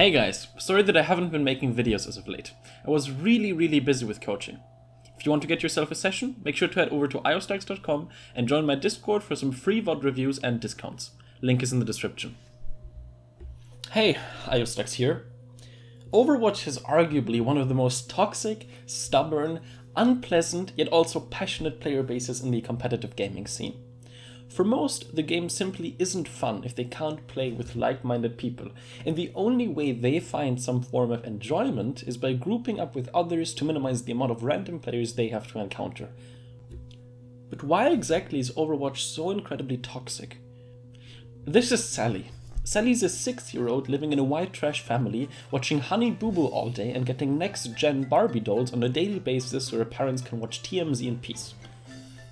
Hey guys, sorry that I haven't been making videos as of late. I was really busy with coaching. If you want to get yourself a session, make sure to head over to iostacks.com and join my Discord for some free VOD reviews and discounts. Link is in the description. Hey, iostacks here. Overwatch is arguably one of the most toxic, stubborn, unpleasant, yet also passionate player bases in the competitive gaming scene. For most, the game simply isn't fun if they can't play with like-minded people, and the only way they find some form of enjoyment is by grouping up with others to minimize the amount of random players they have to encounter. But why exactly is Overwatch so incredibly toxic? This is Sally. Sally's a 6-year-old living in a white trash family, watching Honey Boo Boo all day and getting next-gen Barbie dolls on a daily basis so her parents can watch TMZ in peace.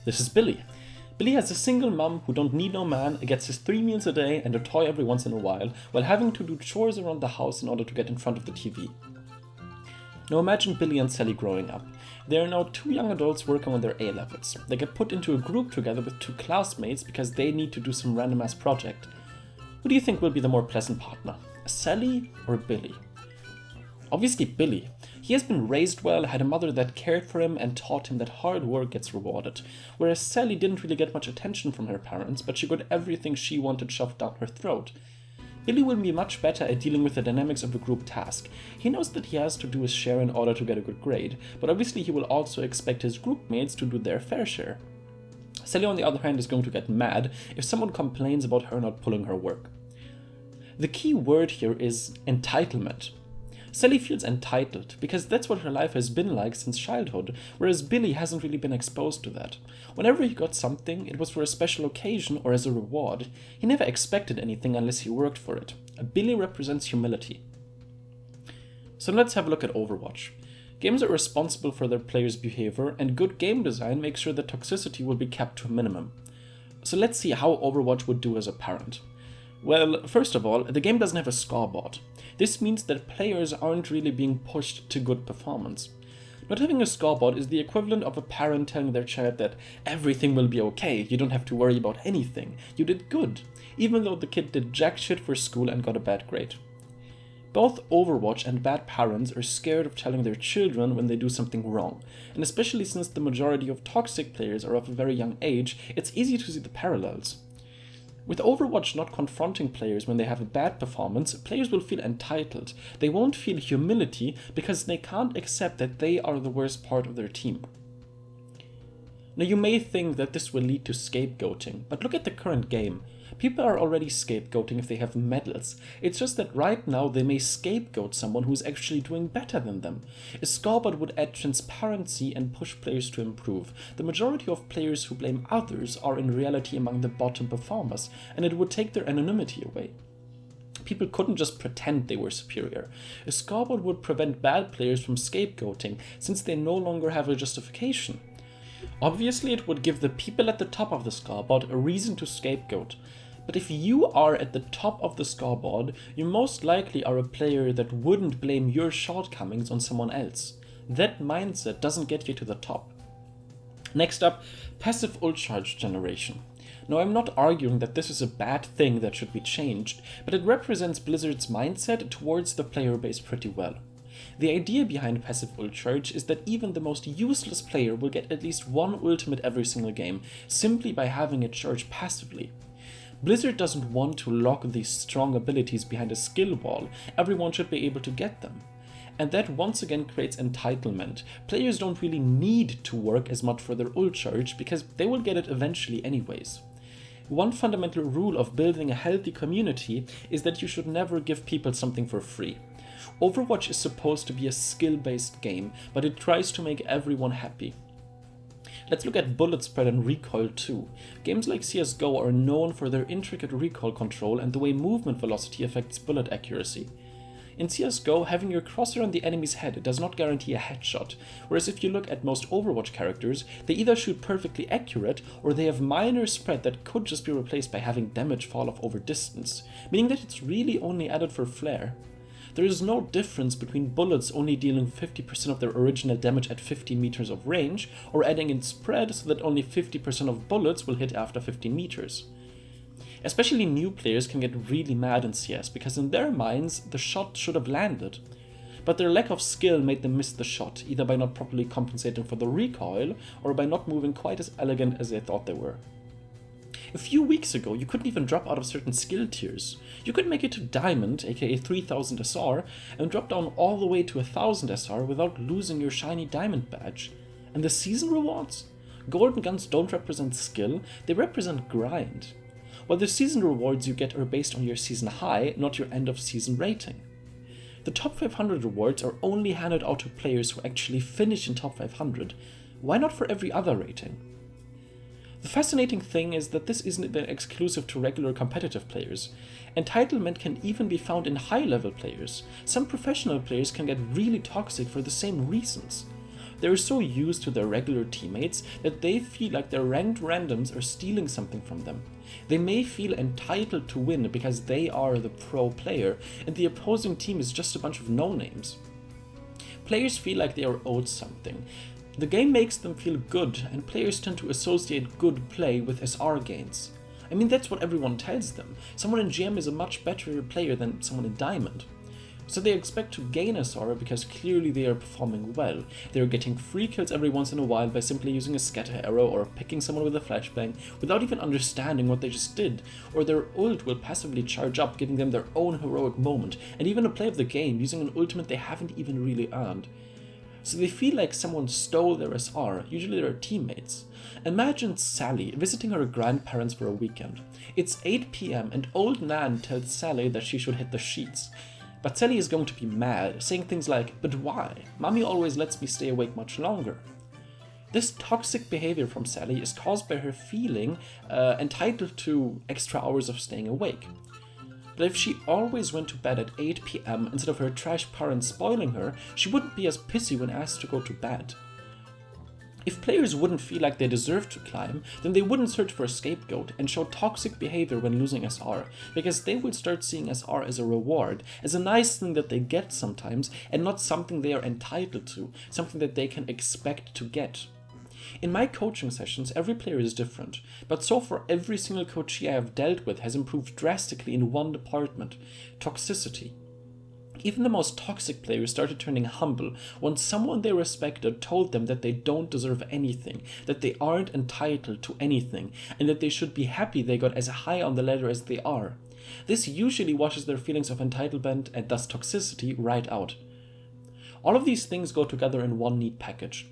This is Billy. Billy has a single mum who don't need no man, gets his 3 meals a day and a toy every once in a while having to do chores around the house in order to get in front of the TV. Now imagine Billy and Sally growing up. They are now 2 young adults working on their A-levels. They get put into a group together with 2 classmates because they need to do some random ass project. Who do you think will be the more pleasant partner? Sally or Billy? Obviously Billy. He has been raised well, had a mother that cared for him and taught him that hard work gets rewarded, whereas Sally didn't really get much attention from her parents, but she got everything she wanted shoved down her throat. Billy will be much better at dealing with the dynamics of a group task. He knows that he has to do his share in order to get a good grade, but obviously he will also expect his group mates to do their fair share. Sally, on the other hand, is going to get mad if someone complains about her not pulling her work. The key word here is entitlement. Sally feels entitled because that's what her life has been like since childhood, whereas Billy hasn't really been exposed to that. Whenever he got something, it was for a special occasion or as a reward. He never expected anything unless he worked for it. Billy represents humility. So let's have a look at Overwatch. Games are responsible for their players' behavior, and good game design makes sure that toxicity will be kept to a minimum. So let's see how Overwatch would do as a parent. Well, first of all, the game doesn't have a scoreboard. This means that players aren't really being pushed to good performance. Not having a scoreboard is the equivalent of a parent telling their child that everything will be okay, you don't have to worry about anything, you did good, even though the kid did jack shit for school and got a bad grade. Both Overwatch and bad parents are scared of telling their children when they do something wrong, and especially since the majority of toxic players are of a very young age, it's easy to see the parallels. With Overwatch not confronting players when they have a bad performance, players will feel entitled. They won't feel humility because they can't accept that they are the worst part of their team. Now you may think that this will lead to scapegoating, but look at the current game. People are already scapegoating if they have medals. It's just that right now they may scapegoat someone who's actually doing better than them. A scoreboard would add transparency and push players to improve. The majority of players who blame others are in reality among the bottom performers, and it would take their anonymity away. People couldn't just pretend they were superior. A scoreboard would prevent bad players from scapegoating, since they no longer have a justification. Obviously, it would give the people at the top of the scoreboard a reason to scapegoat. But if you are at the top of the scoreboard, you most likely are a player that wouldn't blame your shortcomings on someone else. That mindset doesn't get you to the top. Next up, passive Ult Charge generation. Now, I'm not arguing that this is a bad thing that should be changed, but it represents Blizzard's mindset towards the player base pretty well. The idea behind passive Ult Charge is that even the most useless player will get at least one ultimate every single game, simply by having it charge passively. Blizzard doesn't want to lock these strong abilities behind a skill wall, everyone should be able to get them. And that once again creates entitlement. Players don't really need to work as much for their Ult Charge because they will get it eventually anyways. One fundamental rule of building a healthy community is that you should never give people something for free. Overwatch is supposed to be a skill-based game, but it tries to make everyone happy. Let's look at bullet spread and recoil too. Games like CSGO are known for their intricate recoil control and the way movement velocity affects bullet accuracy. In CSGO, having your crosshair on the enemy's head does not guarantee a headshot, whereas if you look at most Overwatch characters, they either shoot perfectly accurate or they have minor spread that could just be replaced by having damage fall off over distance, meaning that it's really only added for flair. There is no difference between bullets only dealing 50% of their original damage at 15 meters of range, or adding in spread so that only 50% of bullets will hit after 15 meters. Especially new players can get really mad in CS because in their minds the shot should have landed. But their lack of skill made them miss the shot, either by not properly compensating for the recoil or by not moving quite as elegant as they thought they were. A few weeks ago, you couldn't even drop out of certain skill tiers. You could make it to Diamond, aka 3000 SR, and drop down all the way to 1000 SR without losing your shiny Diamond badge. And the season rewards? Golden guns don't represent skill, they represent grind. While the season rewards you get are based on your season high, not your end of season rating. The top 500 rewards are only handed out to players who actually finish in top 500. Why not for every other rating? The fascinating thing is that this isn't even exclusive to regular competitive players. Entitlement can even be found in high-level players. Some professional players can get really toxic for the same reasons. They are so used to their regular teammates that they feel like their ranked randoms are stealing something from them. They may feel entitled to win because they are the pro player and the opposing team is just a bunch of no-names. Players feel like they are owed something. The game makes them feel good, and players tend to associate good play with SR gains. I mean, that's what everyone tells them. Someone in GM is a much better player than someone in Diamond. So they expect to gain SR because clearly they are performing well. They are getting free kills every once in a while by simply using a scatter arrow or picking someone with a flashbang without even understanding what they just did, or their ult will passively charge up, giving them their own heroic moment, and even a play of the game using an ultimate they haven't even really earned. So they feel like someone stole their SR, usually their teammates. Imagine Sally visiting her grandparents for a weekend. It's 8 PM and old Nan tells Sally that she should hit the sheets. But Sally is going to be mad, saying things like, "But why? Mommy always lets me stay awake much longer." This toxic behavior from Sally is caused by her feeling entitled to extra hours of staying awake. But if she always went to bed at 8 PM instead of her trash parents spoiling her, she wouldn't be as pissy when asked to go to bed. If players wouldn't feel like they deserve to climb, then they wouldn't search for a scapegoat and show toxic behavior when losing SR, because they would start seeing SR as a reward, as a nice thing that they get sometimes, and not something they are entitled to, something that they can expect to get. In my coaching sessions, every player is different, but so far every single coachee I have dealt with has improved drastically in one department: toxicity. Even the most toxic players started turning humble once someone they respected told them that they don't deserve anything, that they aren't entitled to anything, and that they should be happy they got as high on the ladder as they are. This usually washes their feelings of entitlement and thus toxicity right out. All of these things go together in one neat package.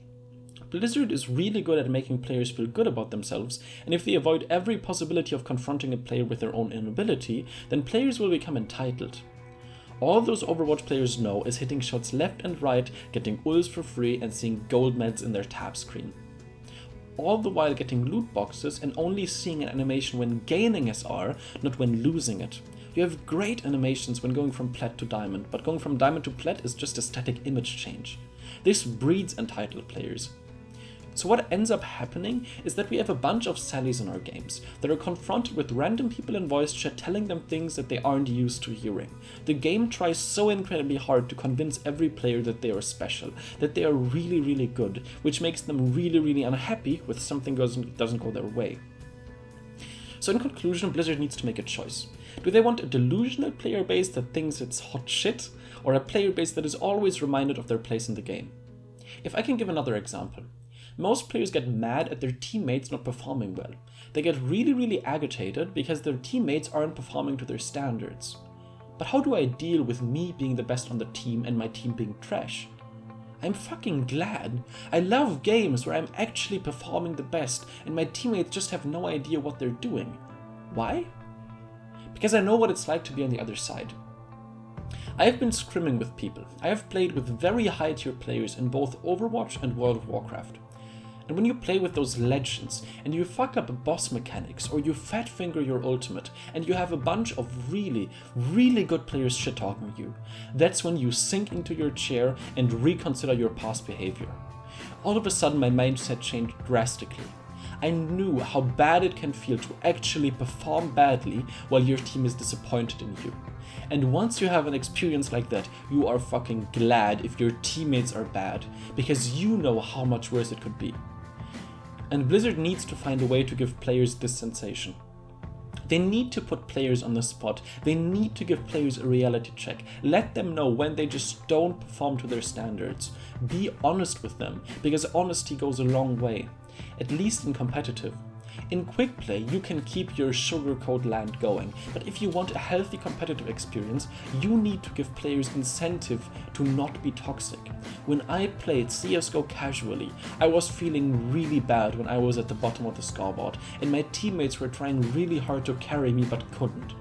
Blizzard is really good at making players feel good about themselves, and if they avoid every possibility of confronting a player with their own inability, then players will become entitled. All those Overwatch players know is hitting shots left and right, getting ults for free, and seeing gold meds in their tab screen. All the while getting loot boxes and only seeing an animation when gaining SR, not when losing it. You have great animations when going from Plat to Diamond, but going from Diamond to Plat is just a static image change. This breeds entitled players. So what ends up happening is that we have a bunch of Sallys in our games that are confronted with random people in voice chat telling them things that they aren't used to hearing. The game tries so incredibly hard to convince every player that they are special, that they are really, really good, which makes them really, really unhappy when something doesn't go their way. So in conclusion, Blizzard needs to make a choice. Do they want a delusional player base that thinks it's hot shit, or a player base that is always reminded of their place in the game? If I can give another example. Most players get mad at their teammates not performing well. They get really, really agitated because their teammates aren't performing to their standards. But how do I deal with me being the best on the team and my team being trash? I'm fucking glad. I love games where I'm actually performing the best and my teammates just have no idea what they're doing. Why? Because I know what it's like to be on the other side. I have been scrimming with people. I have played with very high tier players in both Overwatch and World of Warcraft. And when you play with those legends, and you fuck up boss mechanics, or you fat finger your ultimate, and you have a bunch of really, really good players shit-talking you, that's when you sink into your chair and reconsider your past behavior. All of a sudden my mindset changed drastically. I knew how bad it can feel to actually perform badly while your team is disappointed in you. And once you have an experience like that, you are fucking glad if your teammates are bad, because you know how much worse it could be. And Blizzard needs to find a way to give players this sensation. They need to put players on the spot. They need to give players a reality check. Let them know when they just don't perform to their standards. Be honest with them, because honesty goes a long way, at least in competitive. In quick play, you can keep your sugarcoat land going, but if you want a healthy competitive experience, you need to give players incentive to not be toxic. When I played CSGO casually, I was feeling really bad when I was at the bottom of the scoreboard, and my teammates were trying really hard to carry me but couldn't.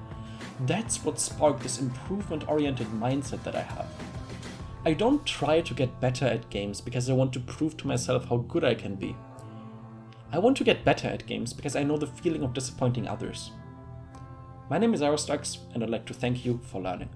That's what sparked this improvement-oriented mindset that I have. I don't try to get better at games because I want to prove to myself how good I can be. I want to get better at games because I know the feeling of disappointing others. My name is Arostux, and I'd like to thank you for learning.